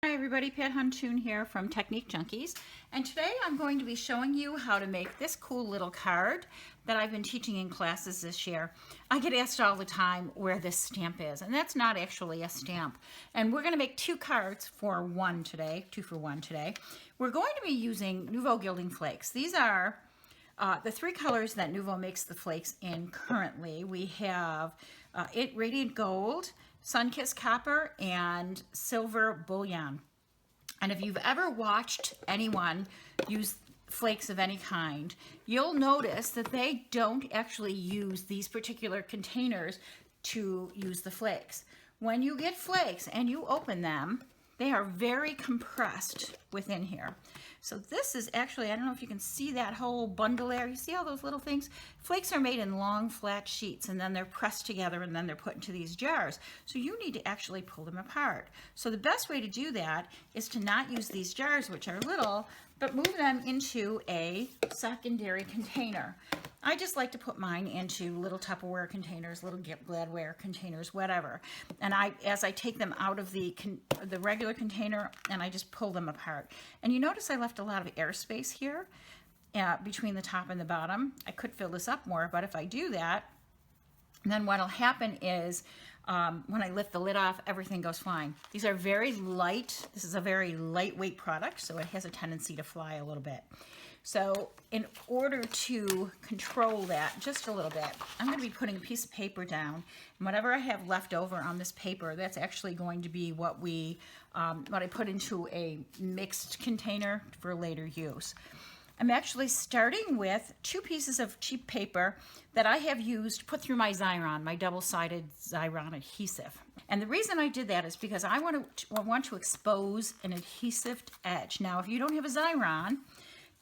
Hi everybody, Pat Huntoon here from Technique Junkies, and today I'm going to be showing you how to make this cool little card that I've been teaching in classes this year. I get asked all the time where this stamp is, and that's not actually a stamp. And we're going to make two cards for one today, 2 for 1 today. We're going to be using Nouveau Gilding Flakes. These are the three colors that Nouveau makes the flakes in currently. We have Radiant Gold, Sun-Kissed Copper, and Silver Bullion. And if you've ever watched anyone use flakes of any kind, you'll notice that they don't actually use these particular containers to use the flakes. When you get flakes and you open them, they are very compressed within here. So this is actually, I don't know if you can see that whole bundle there. You see all those little things? Flakes are made in long flat sheets and then they're pressed together and then they're put into these jars. So you need to actually pull them apart. So the best way to do that is to not use these jars, which are little, but move them into a secondary container. I just like to put mine into little Tupperware containers, little Gladware containers, whatever. And as I take them out of the regular container, and I just pull them apart. And you notice I left a lot of airspace here between the top and the bottom. I could fill this up more, but if I do that, then what'll happen is when I lift the lid off, everything goes flying. These are very light. This is a very lightweight product, so it has a tendency to fly a little bit. So in order to control that just a little bit, I'm going to be putting a piece of paper down, and whatever I have left over on this paper, that's actually going to be what I put into a mixed container for later use. I'm actually starting with 2 pieces of cheap paper that I have put through my Xyron, my double-sided Xyron adhesive. And the reason I did that is because I want to expose an adhesive edge. Now, if you don't have a Xyron,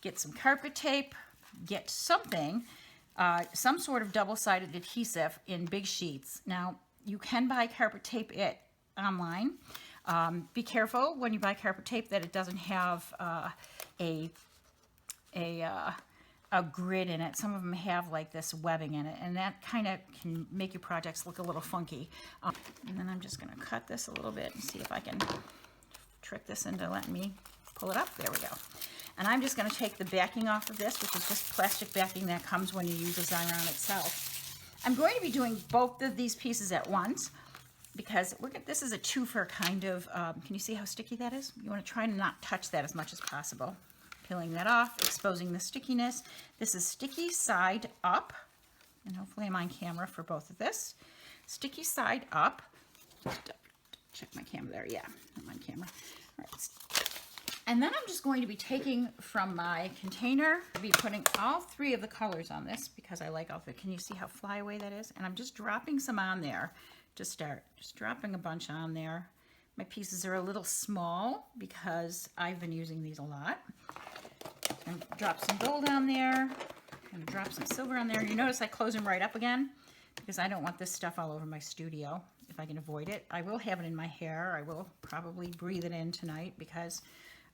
get some carpet tape, get something, some sort of double-sided adhesive in big sheets. Now, you can buy carpet tape online. Be careful when you buy carpet tape that it doesn't have a grid in it. Some of them have like this webbing in it, and that kind of can make your projects look a little funky. And then I'm just going to cut this a little bit and see if I can trick this into letting me pull it up. There we go. And I'm just going to take the backing off of this, which is just plastic backing that comes when you use a Xyron itself. I'm going to be doing both of these pieces at once because this is a twofer kind of, can you see how sticky that is? You want to try to not touch that as much as possible. Peeling that off, exposing the stickiness. This is sticky side up, and hopefully I'm on camera for both of this. Sticky side up. Check my camera there. Yeah, I'm on camera. All right. And then I'm just going to be taking from my container, be putting all 3 of the colors on this because I like all 3. Can you see how flyaway that is? And I'm just dropping some on there to start. Just dropping a bunch on there. My pieces are a little small because I've been using these a lot. And drop some gold on there. And drop some silver on there. You notice I close them right up again because I don't want this stuff all over my studio if I can avoid it. I will have it in my hair. I will probably breathe it in tonight because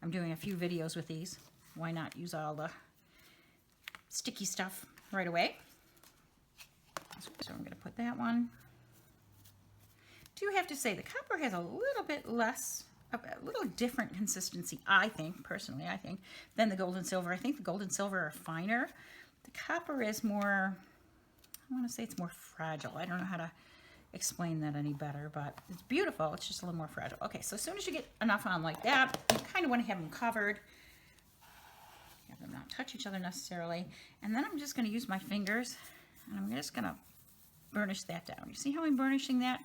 I'm doing a few videos with these. Why not use all the sticky stuff right away? So I'm going to put that one. Do have to say the copper has a little bit less, a little different consistency, I think, personally, I think, than the gold and silver. I think the gold and silver are finer. The copper is more, I want to say it's more fragile. I don't know how to explain that any better, but it's beautiful. It's just a little more fragile. Okay, so as soon as you get enough on like that, you kind of want to have them covered. Have them not touch each other necessarily. And then I'm just going to use my fingers, and I'm just going to burnish that down. You see how I'm burnishing that?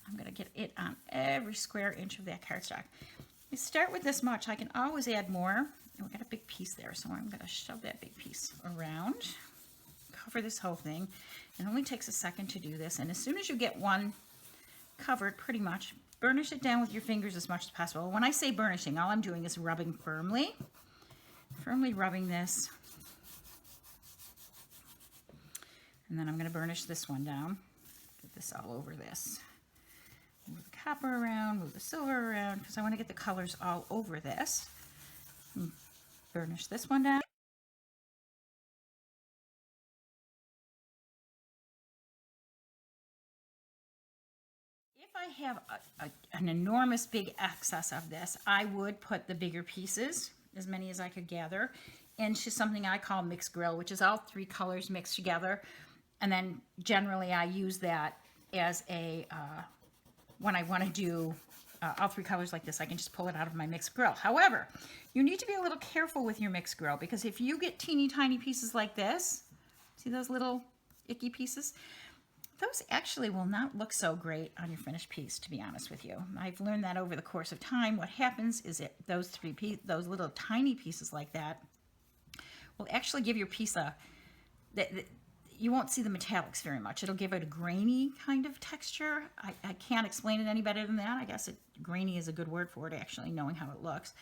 I'm going to get it on every square inch of that cardstock. You start with this much. I can always add more. And we got a big piece there, so I'm going to shove that big piece around. Cover this whole thing. It only takes a second to do this, and as soon as you get one covered pretty much, burnish it down with your fingers as much as possible. When I say burnishing, all I'm doing is rubbing firmly rubbing this, and then I'm going to burnish this one down. Get this all over this. Move the copper around, move the silver around, because I want to get the colors all over this. Burnish this one down. If I have an enormous big excess of this, I would put the bigger pieces, as many as I could gather, into something I call mixed grill, which is all 3 colors mixed together. And then generally I use that as a, when I want to do all 3 colors like this, I can just pull it out of my mixed grill. However, you need to be a little careful with your mixed grill, because if you get teeny tiny pieces like this, see those little icky pieces? Those actually will not look so great on your finished piece, to be honest with you. I've learned that over the course of time. What happens is those little tiny pieces like that will actually give your piece you won't see the metallics very much. It'll give it a grainy kind of texture. I can't explain it any better than that. I guess grainy is a good word for it, actually, knowing how it looks.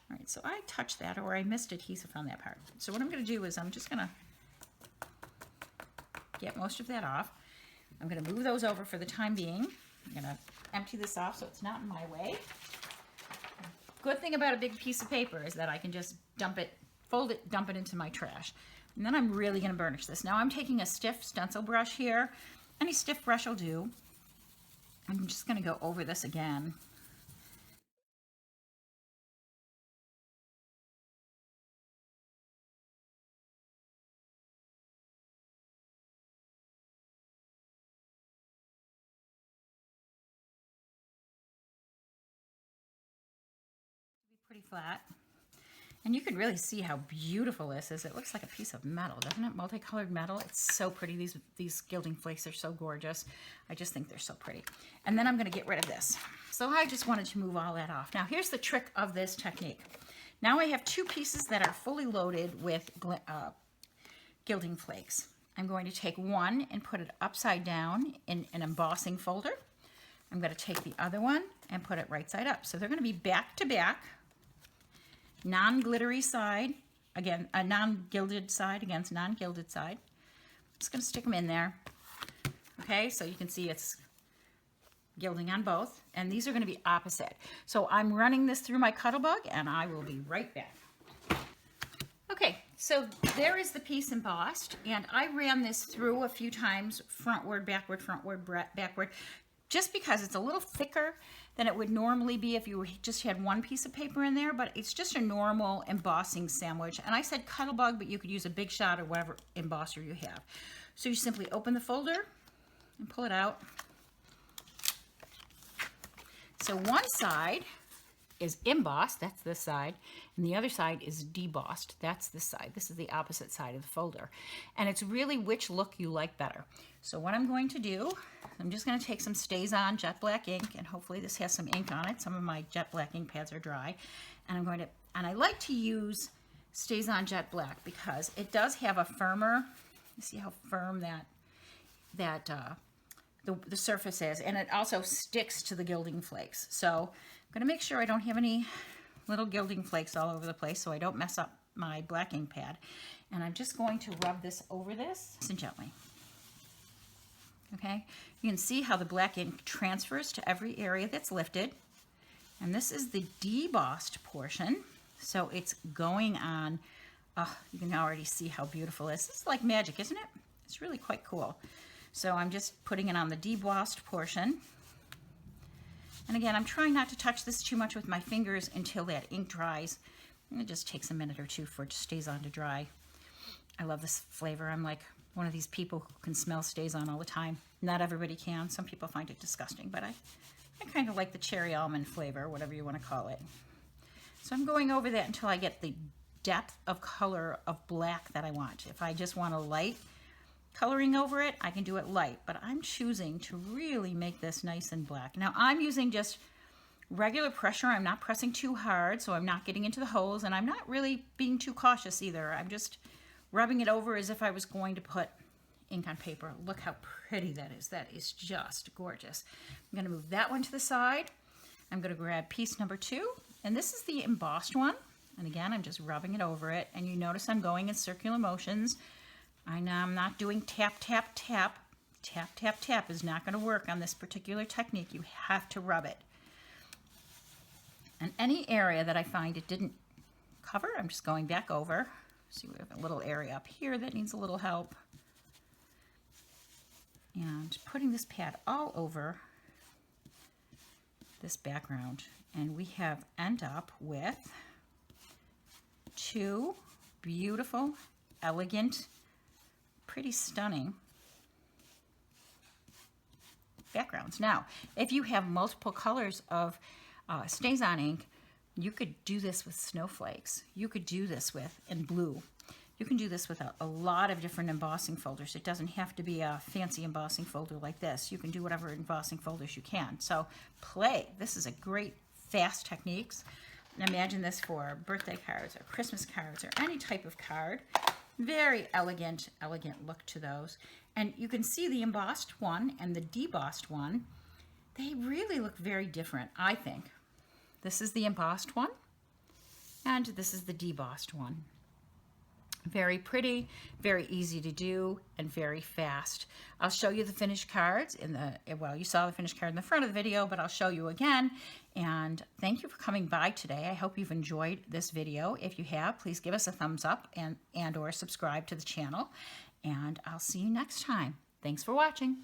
All right, so I touched that, or I missed adhesive on that part. So what I'm going to do is I'm just going to get most of that off. I'm going to move those over for the time being. I'm going to empty this off so it's not in my way. Good thing about a big piece of paper is that I can just dump it, fold it, dump it into my trash. And then I'm really going to burnish this. Now I'm taking a stiff stencil brush here. Any stiff brush will do. I'm just going to go over this again. Pretty flat. And you can really see how beautiful this is. It looks like a piece of metal, doesn't it? Multicolored metal. It's so pretty. These gilding flakes are so gorgeous. I just think they're so pretty. And then I'm going to get rid of this. So I just wanted to move all that off. Now here's the trick of this technique. Now I have 2 pieces that are fully loaded with gilding flakes. I'm going to take one and put it upside down in an embossing folder. I'm going to take the other one and put it right side up. So they're going to be back to back. Non-glittery side, again, a non-gilded side against non-gilded side. I'm just going to stick them in there. Okay, so you can see it's gilding on both, and these are going to be opposite. So I'm running this through my Cuttlebug, and I will be right back. Okay, so there is the piece embossed, and I ran this through a few times, frontward, backward, backward, just because it's a little thicker than it would normally be if you just had one piece of paper in there, but it's just a normal embossing sandwich. And I said Cuttlebug, but you could use a Big Shot or whatever embosser you have. So you simply open the folder and pull it out. So one side is embossed, that's this side, and the other side is debossed, that's this side. This is the opposite side of the folder. And it's really which look you like better. So what I'm going to do, I'm just going to take some Stays-On jet black ink, and hopefully this has some ink on it. Some of my jet black ink pads are dry. And I like to use Stays-On jet black because it does have a firmer, you see how firm the surface is, and it also sticks to the gilding flakes. So I'm going to make sure I don't have any little gilding flakes all over the place so I don't mess up my black ink pad. And I'm just going to rub this over this and gently. Okay, you can see how the black ink transfers to every area that's lifted. And this is the debossed portion. So it's going on, you can already see how beautiful it is. This is like magic, isn't it? It's really quite cool. So I'm just putting it on the debossed portion. And again, I'm trying not to touch this too much with my fingers until that ink dries. And it just takes a minute or two for it stays on to dry. I love this flavor. I'm like one of these people who can smell Stays-On all the time. Not everybody can. Some people find it disgusting, but I kind of like the cherry almond flavor, whatever you want to call it. So I'm going over that until I get the depth of color of black that I want. If I just want a light coloring over it, I can do it light, but I'm choosing to really make this nice and black. Now I'm using just regular pressure. I'm not pressing too hard, so I'm not getting into the holes, and I'm not really being too cautious either. I'm just rubbing it over as if I was going to put ink on paper. Look how pretty that is. That is just gorgeous. I'm going to move that one to the side. I'm going to grab piece number 2, and this is the embossed one. And again, I'm just rubbing it over it, and you notice I'm going in circular motions. I know I'm not doing tap, tap, tap. Tap, tap, tap is not going to work on this particular technique. You have to rub it. And any area that I find it didn't cover, I'm just going back over. See, we have a little area up here that needs a little help. And putting this pad all over this background, and we have end up with two beautiful, elegant, pretty stunning backgrounds. Now, if you have multiple colors of StazOn ink, you could do this with snowflakes. You could do this with in blue. You can do this with a lot of different embossing folders. It doesn't have to be a fancy embossing folder like this. You can do whatever embossing folders you can. So play. This is a great fast techniques. Imagine this for birthday cards or Christmas cards or any type of card. Very elegant, elegant look to those. And you can see the embossed one and the debossed one. They really look very different, I think. This is the embossed one, and this is the debossed one. Very pretty, very easy to do, and very fast. I'll show you the finished cards in the, well, you saw the finished card in the front of the video, but I'll show you again. And thank you for coming by today. I hope you've enjoyed this video. If you have, please give us a thumbs up and or subscribe to the channel. And I'll see you next time. Thanks for watching.